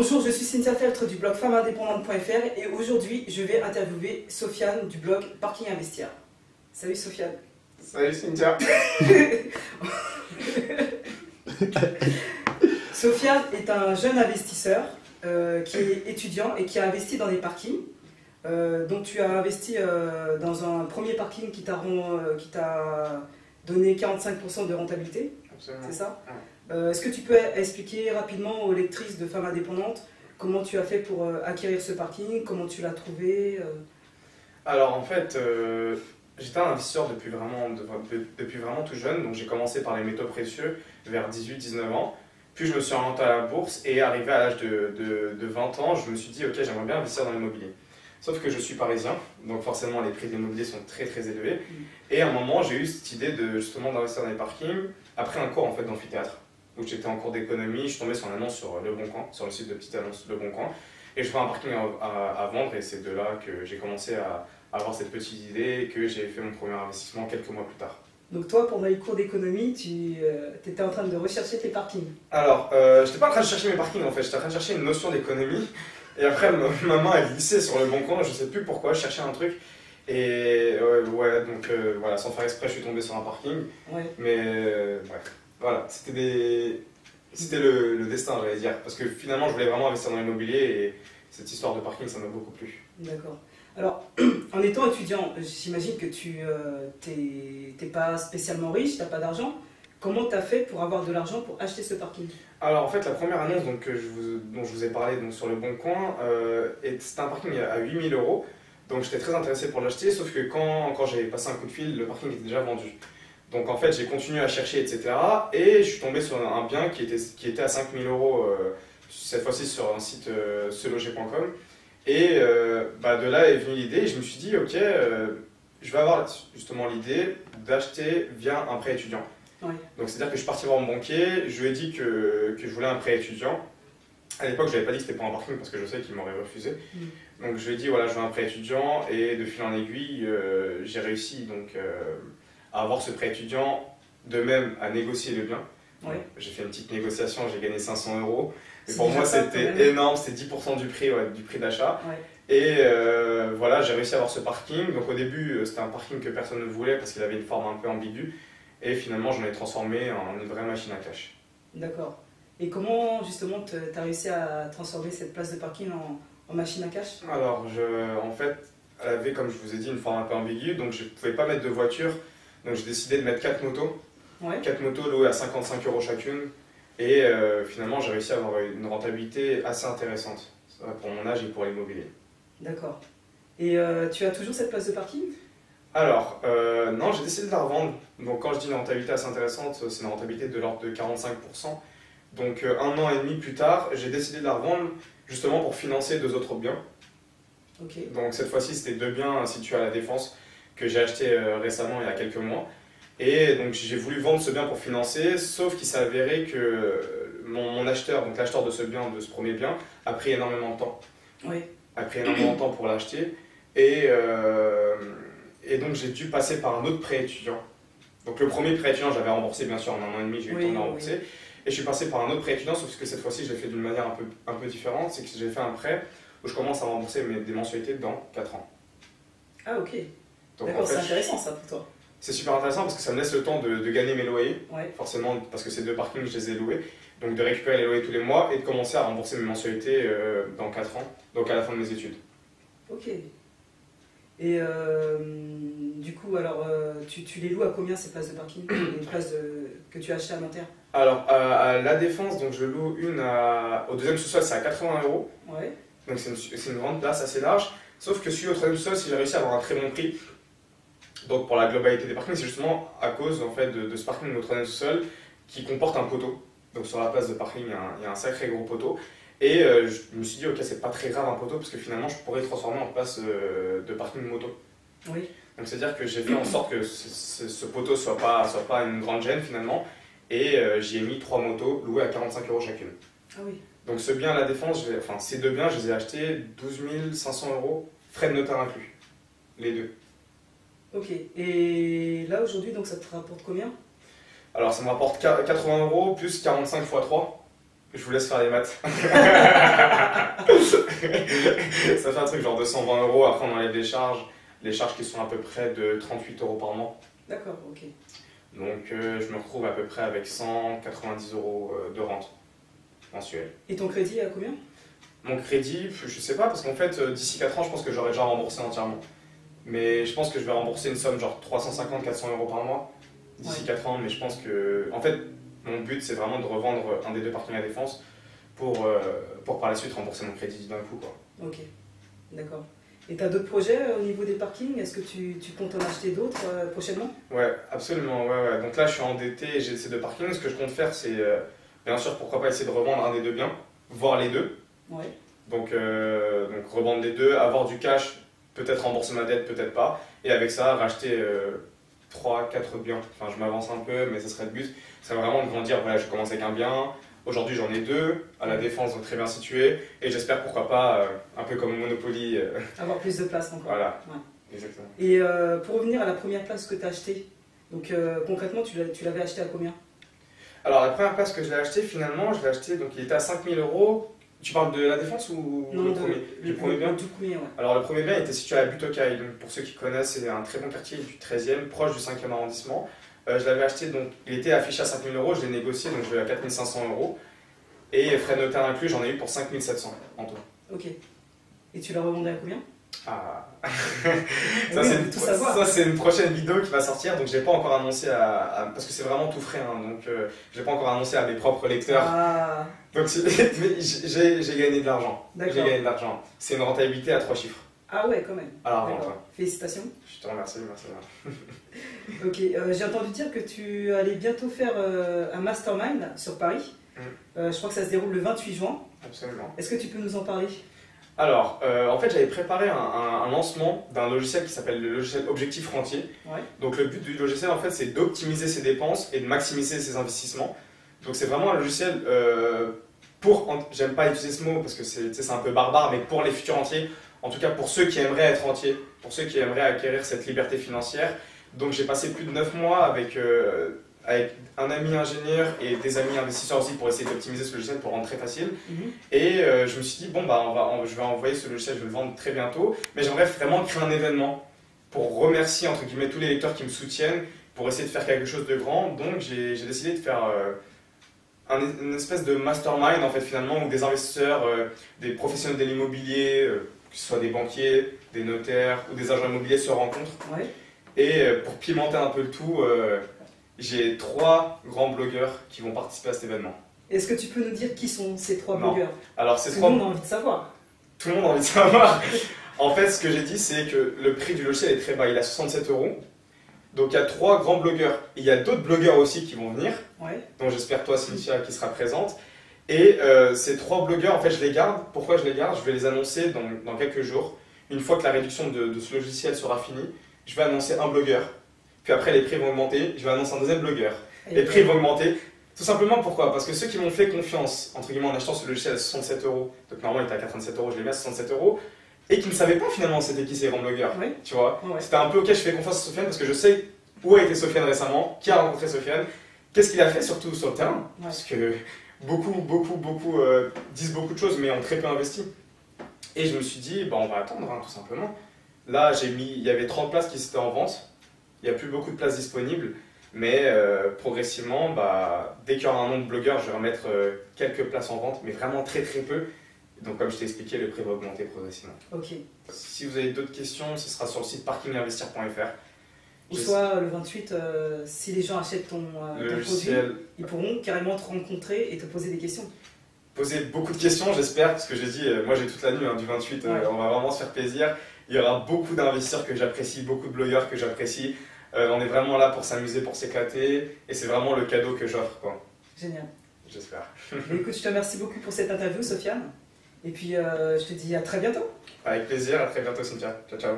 Bonjour, je suis Cynthia Feltre du blog femmeindépendante.fr et aujourd'hui je vais interviewer Sofiane du blog Parking Investir. Salut Sofiane. Salut Cynthia. Sofiane est un jeune investisseur qui est étudiant et qui a investi dans des parkings. Donc tu as investi dans un premier parking qui t'a donné 45% de rentabilité. Absolument. C'est ça? Ouais. Est-ce que tu peux expliquer rapidement aux lectrices de Femmes Indépendantes comment tu as fait pour acquérir ce parking, comment tu l'as trouvé Alors en fait, j'étais un investisseur depuis vraiment tout jeune, donc j'ai commencé par les métaux précieux vers 18-19 ans, puis je me suis orienté à la bourse et arrivé à l'âge de 20 ans, je me suis dit ok, j'aimerais bien investir dans l'immobilier. Sauf que je suis parisien, donc forcément les prix de l'immobilier sont très élevés. Et à un moment, j'ai eu cette idée justement d'investir dans les parkings après un cours en fait d'amphithéâtre, où j'étais en cours d'économie, je suis tombé sur une annonce sur Le Bon Coin, sur le site de petite annonce Le Bon Coin, et je trouvais un parking à vendre, et c'est de là que j'ai commencé à avoir cette petite idée et que j'ai fait mon premier investissement quelques mois plus tard. Donc toi, pendant les cours d'économie, tu étais en train de rechercher tes parkings. Alors, je n'étais pas en train de chercher mes parkings en fait, j'étais en train de chercher une notion d'économie, et après ma main elle glissait sur Le Bon Coin, je sais plus pourquoi, je cherchais un truc, et donc voilà, sans faire exprès, je suis tombé sur un parking, mais bref. Voilà, c'était le destin, j'allais dire, parce que finalement je voulais vraiment investir dans l'immobilier et cette histoire de parking ça m'a beaucoup plu. D'accord. Alors, en étant étudiant, j'imagine que tu t'es pas spécialement riche, tu n'as pas d'argent. Comment tu as fait pour avoir de l'argent pour acheter ce parking? Alors en fait la première annonce dont je vous ai parlé donc, sur Le Bon Coin, c'était un parking à 8 000 €, donc j'étais très intéressé pour l'acheter, sauf que quand j'ai passé un coup de fil, le parking était déjà vendu. Donc en fait j'ai continué à chercher etc. et je suis tombé sur un bien qui était à 5 000 €, cette fois-ci sur un site seloger.com, et de là est venue l'idée et je me suis dit ok, je vais avoir justement l'idée d'acheter via un prêt étudiant. Ouais. Donc c'est à dire que je suis parti voir mon banquier, je lui ai dit que je voulais un prêt étudiant. À l'époque je n'avais pas dit que c'était pour un parking parce que je sais qu'il m'aurait refusé. Donc je lui ai dit voilà je veux un prêt étudiant, et de fil en aiguille j'ai réussi donc à avoir ce prêt étudiant, de même à négocier le bien. Ouais. J'ai fait une petite négociation, j'ai gagné 500 €. Et pour moi c'était énorme, c'était 10% du prix d'achat. Ouais. Et voilà, j'ai réussi à avoir ce parking. Donc au début c'était un parking que personne ne voulait parce qu'il avait une forme un peu ambiguë. Et finalement j'en ai transformé en une vraie machine à cash. D'accord. Et comment justement tu as réussi à transformer cette place de parking en machine à cash? Alors en fait, elle avait, comme je vous ai dit, une forme un peu ambiguë, donc je ne pouvais pas mettre de voiture. Donc j'ai décidé de mettre 4 motos, 4 motos louées à 55 € chacune, et finalement j'ai réussi à avoir une rentabilité assez intéressante pour mon âge et pour l'immobilier. D'accord. Et tu as toujours cette place de parking? Alors, non, j'ai décidé de la revendre. Donc quand je dis une rentabilité assez intéressante, c'est une rentabilité de l'ordre de 45%. Donc 1 an et demi plus tard, j'ai décidé de la revendre justement pour financer 2 autres biens. Okay. Donc cette fois-ci c'était 2 biens situés à La Défense que j'ai acheté récemment il y a quelques mois, et donc j'ai voulu vendre ce bien pour financer, sauf qu'il s'est avéré que mon acheteur, donc l'acheteur de ce premier bien, a pris énormément de temps. Oui. A pris énormément de temps pour l'acheter, et donc j'ai dû passer par un autre prêt étudiant. Donc le premier prêt étudiant j'avais remboursé bien sûr en 1 an et demi, j'ai eu le temps de le rembourser, et je suis passé par un autre prêt étudiant, sauf que cette fois-ci je l'ai fait d'une manière un peu différente, c'est que j'ai fait un prêt où je commence à rembourser des mensualités dans 4 ans. Ah ok. D'accord, c'est intéressant ça pour toi. C'est super intéressant parce que ça me laisse le temps de gagner mes loyers, forcément parce que ces 2 parkings je les ai loués, donc de récupérer les loyers tous les mois et de commencer à rembourser mes mensualités dans 4 ans, donc à la fin de mes études. Ok. Et du coup, alors tu les loues à combien ces places de parking, les places que tu as achetées à Nanterre? Alors à La Défense, donc je loue une au deuxième sous-sol, c'est à 80 €. Ouais. Donc c'est une grande place assez large, sauf que celui au troisième sous-sol, si j'ai réussi à avoir un très bon prix, donc pour la globalité des parkings, c'est justement à cause en fait, de ce parking au troisième sous-sol qui comporte un poteau. Donc sur la place de parking, il y a un sacré gros poteau. Et je me suis dit, ok, c'est pas très grave un poteau, parce que finalement, je pourrais le transformer en place de parking moto. Oui. Donc c'est-à-dire que j'ai fait en sorte que ce poteau soit pas une grande gêne finalement, et j'y ai mis 3 motos louées à 45 € chacune. Ah oui. Donc ce bien à La Défense, ces 2 biens, je les ai achetés 12 500 €, frais de notaire inclus, les 2. Ok, et là aujourd'hui, donc ça te rapporte combien? Alors ça me rapporte 80 € plus 45 x 3. Je vous laisse faire les maths. Ça fait un truc genre 220 €, après on enlève les charges qui sont à peu près de 38 € par mois. D'accord, ok. Donc je me retrouve à peu près avec 190 € de rente mensuelle. Et ton crédit à combien? Mon crédit, je sais pas, parce qu'en fait d'ici 4 ans je pense que j'aurai déjà remboursé entièrement. Mais je pense que je vais rembourser une somme genre 350-400 € par mois d'ici 4 ans, mais je pense que... En fait, mon but c'est vraiment de revendre un des deux parkings à Défense pour par la suite rembourser mon crédit d'un coup, quoi. Ok, d'accord. Et tu as d'autres projets au niveau des parkings? Est-ce que tu comptes en acheter d'autres prochainement? Ouais, absolument, ouais. Donc là je suis endetté et j'ai ces deux parkings. Ce que je compte faire c'est, bien sûr, pourquoi pas essayer de revendre un des deux biens, voire les deux. Ouais. Donc revendre les deux, avoir du cash, peut-être rembourser ma dette, peut-être pas. Et avec ça, racheter 3-4 biens. Enfin, je m'avance un peu, mais ce serait le but. C'est vraiment de grandir. Voilà, je commence avec un bien. Aujourd'hui, j'en ai deux, à la Défense, donc très bien situé. Et j'espère, pourquoi pas, un peu comme Monopoly. Avoir plus de place encore. Voilà, ouais. Exactement. Et pour revenir à la première place que tu as achetée, donc concrètement, tu l'avais acheté à combien? Alors, la première place que je l'ai achetée, finalement, je l'ai acheté, donc il était à 5 000 €. Tu parles de la Défense ou non, le premier, du premier bien? Du premier, ouais. Alors, le premier bien était situé à Butokai. Donc, pour ceux qui connaissent, c'est un très bon quartier du 13e, proche du 5e arrondissement. Je l'avais acheté, donc il était affiché à 5 000 €, je l'ai négocié, donc je l'ai à 4 500 €. Et frais de notaire inclus, j'en ai eu pour 5 700 en tout. Ok. Et tu l'as revendu à combien? Ah. Ça, c'est une prochaine vidéo qui va sortir, donc je n'ai pas encore annoncé parce que c'est vraiment tout frais, hein, donc je n'ai pas encore annoncé à mes propres lecteurs. Ah. Donc j'ai gagné de l'argent. J'ai gagné de l'argent. C'est une rentabilité à 3 chiffres. Ah ouais, quand même. Alors, félicitations. Je te remercie, merci. Ok, j'ai entendu dire que tu allais bientôt faire un mastermind sur Paris. Je crois que ça se déroule le 28 juin. Absolument. Est-ce que tu peux nous en parler? Alors, en fait, j'avais préparé un lancement d'un logiciel qui s'appelle le logiciel Objectif Rentier. Ouais. Donc, le but du logiciel, en fait, c'est d'optimiser ses dépenses et de maximiser ses investissements. Donc, c'est vraiment un logiciel j'aime pas utiliser ce mot parce que c'est un peu barbare, mais pour les futurs rentiers, en tout cas pour ceux qui aimeraient être rentiers, pour ceux qui aimeraient acquérir cette liberté financière. Donc, j'ai passé plus de 9 mois avec un ami ingénieur et des amis investisseurs aussi pour essayer d'optimiser ce logiciel pour rendre très facile. Et je me suis dit, bon, bah, je vais envoyer ce logiciel, je vais le vendre très bientôt, mais j'aimerais vraiment créer un événement pour remercier, entre guillemets, tous les lecteurs qui me soutiennent, pour essayer de faire quelque chose de grand. Donc j'ai décidé de faire une espèce de mastermind, en fait, finalement, où des investisseurs, des professionnels de l'immobilier, que ce soit des banquiers, des notaires ou des agents immobiliers se rencontrent. Ouais. Et pour pimenter un peu le tout, j'ai 3 grands blogueurs qui vont participer à cet événement. Est-ce que tu peux nous dire qui sont ces 3 blogueurs? Alors, tout le monde a envie de savoir. Tout le monde a envie de savoir. En fait, ce que j'ai dit, c'est que le prix du logiciel est très bas, il est à 67 €. Donc il y a 3 grands blogueurs. Il y a d'autres blogueurs aussi qui vont venir, dont j'espère toi, Cynthia, qui sera présente. Et ces 3 blogueurs, en fait, je les garde. Pourquoi je les garde? Je vais les annoncer dans quelques jours. Une fois que la réduction de ce logiciel sera finie, je vais annoncer un blogueur. Puis après, les prix vont augmenter. Je vais annoncer un deuxième blogueur. Les prix vont augmenter. Tout simplement pourquoi? Parce que ceux qui m'ont fait confiance, entre guillemets, en achetant ce logiciel à 67 €, donc normalement il était à 87 €, je l'ai mis à 67 €, et qui ne savaient pas finalement c'était qui ces grands blogueurs. Tu vois, c'était un peu ok, je fais confiance à Sofiane parce que je sais où a été Sofiane récemment, qui a rencontré Sofiane, qu'est-ce qu'il a fait surtout sur le terrain, parce que beaucoup disent beaucoup de choses mais ont très peu investi. Et je me suis dit, bah, on va attendre, hein, tout simplement. Là, il y avait 30 places qui étaient en vente, il n'y a plus beaucoup de places disponibles, mais progressivement, bah, dès qu'il y aura un nombre de blogueurs, je vais remettre quelques places en vente, mais vraiment très très peu. Donc comme je t'ai expliqué, le prix va augmenter progressivement. Ok. Si vous avez d'autres questions, ce sera sur le site parkinginvestir.fr. Ou soit le 28, si les gens achètent ton produit, ils pourront carrément te rencontrer et te poser des questions. Poser beaucoup de questions, j'espère, parce que j'ai dit, moi j'ai toute la nuit, hein, du 28, on va vraiment se faire plaisir. Il y aura beaucoup d'investisseurs que j'apprécie, beaucoup de blogueurs que j'apprécie. On est vraiment là pour s'amuser, pour s'éclater, et c'est vraiment le cadeau que j'offre, quoi. Génial. J'espère. Écoute, je te remercie beaucoup pour cette interview, Sofiane. Et puis, je te dis à très bientôt. Avec plaisir, à très bientôt, Cynthia. Ciao, ciao.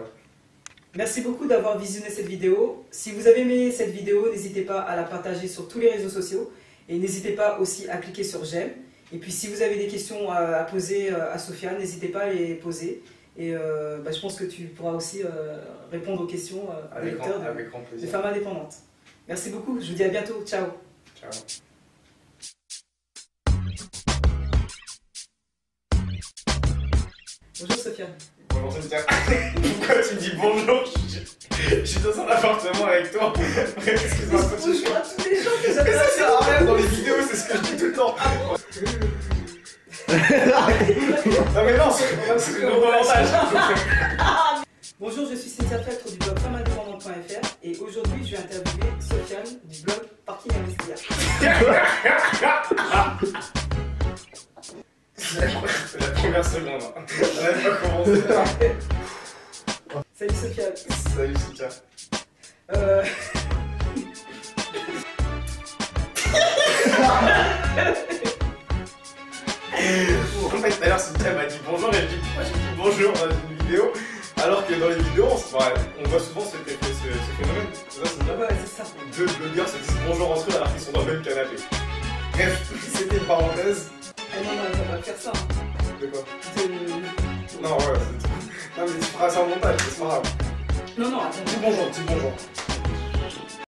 Merci beaucoup d'avoir visionné cette vidéo. Si vous avez aimé cette vidéo, n'hésitez pas à la partager sur tous les réseaux sociaux. Et n'hésitez pas aussi à cliquer sur j'aime. Et puis, si vous avez des questions à poser à Sofiane, n'hésitez pas à les poser. Et je pense que tu pourras aussi répondre aux questions des lecteurs de femmes indépendantes. Merci beaucoup, je vous dis à bientôt, ciao. Ciao. Bonjour Sofiane. Bonjour Cynthia. Pourquoi tu dis bonjour? Je suis dans un appartement avec toi. Excuse-moi, continue. Bonjour à tous les gens que Mais j'appelle. ça sert à rien dans les vidéos, c'est ce que je dis tout le temps. Non mais non, c'est le montage. Bonjour, je suis Cynthia Feltre du blog famadépendante.fr et aujourd'hui je vais interviewer Sofiane du blog Parking Investir. C'est la première seconde. On n'a pas commencé. Salut Sofiane. Salut Cynthia. En fait, tout à l'heure, Cynthia m'a dit bonjour et je dis pourquoi j'ai dit bonjour dans une vidéo alors que dans les vidéos, on voit souvent ce phénomène. C'est ça, Cynthia? Ouais, c'est ça. Deux blogueurs se disent bonjour entre eux alors qu'ils sont dans le même canapé. Bref, c'était une parenthèse. Eh non, ça va pas faire ça. De quoi? De... Non, ouais, c'est tout. Non, mais tu feras ça en montage, c'est pas grave. Non, attends. Dis bonjour, dis bonjour.